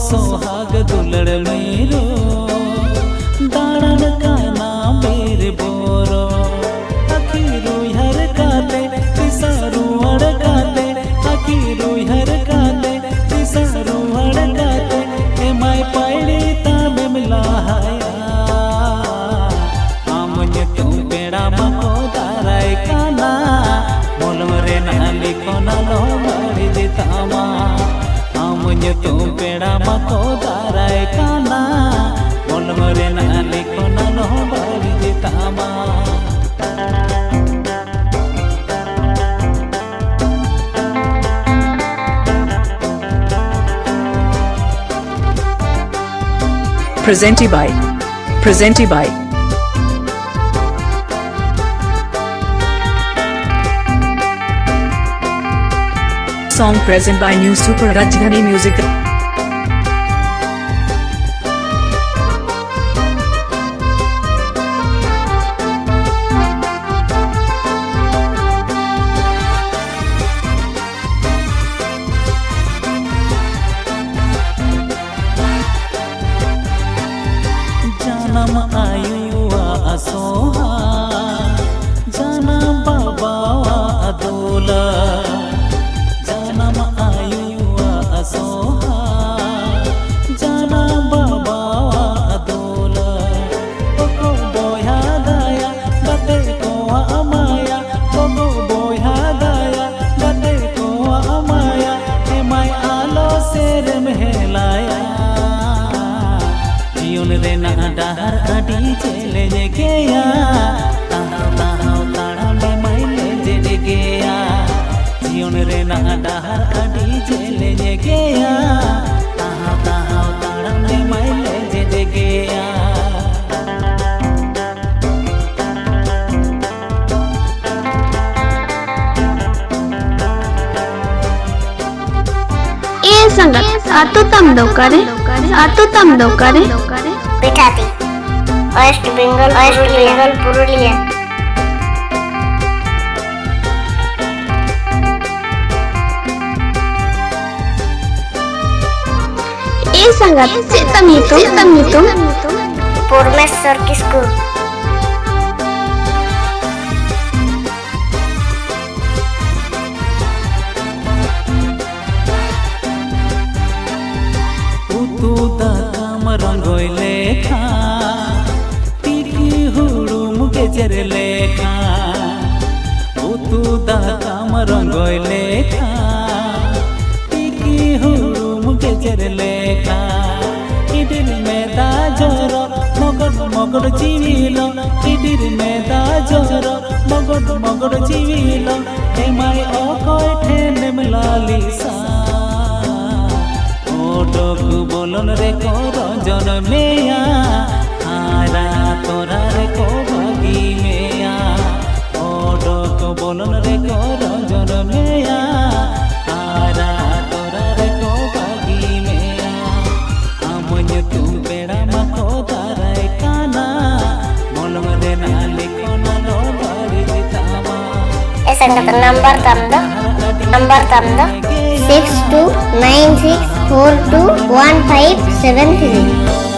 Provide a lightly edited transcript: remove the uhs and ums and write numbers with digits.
सोहाग दुलड़ मेरो दाड़न काना मेरे बोरो अखीरू हर काते तिसारू अड़काते अखीरू हर काते तिसारू अड़काते ए माय पाइड़ी तामे मिलाया आमुझे तुम पेड़ा मको दाराय काना मोलम रे नाली कोना लो मारी दितामा आमुझे तुम पेड़ा मको दाराय काना मोलम रे नाली कोना लो मारी दितामा Presented by song present by New Super Rajdhani Music. जनम आयुआ असोहा जना बाबा अदोला जनम आयुआ असोहा जना बाबा अदोला को बोया दाया गते को अमाया को बोया दाया गते को अमाया हे माय आलो सेर महलाया जीवन रे ना डहर अडी चले जे गया ताहाव ताहाव ताड़ा में माइले जे गया जीवन रे ना डहर अडी चले जे गया ताहाव ताहाव ताड़ा में माइले जे गया ए संगत आतो तम दो करे पिठाती वेस्ट बेंगल पुरुलिया ए संगत चेतम हितु परमेश्वर किसको तू दाम रंगोय लेखा टिकी हुड़ुम गेजर लेखा तू दाम रंगोय लेखा टिकी हुड़ुम गेजर लेखा इडिर में दा जोरो मगड़ जीविलो इडिर में दा जोरो मगड़ जीविलो हे माय ओकोय ठेने मिलाली सा ओडक बोलन रे को रंजन मेया आरा तोरा रे को भागी मेया ओडक बोलन रे को रंजन मेया आरा तोरा रे को भागी मेया आमुझ तुम पेड़ा मको दाराय काना मोलम रे नाली कोना लो बारी दितामा ए संगत नंबर तम दो 6296421573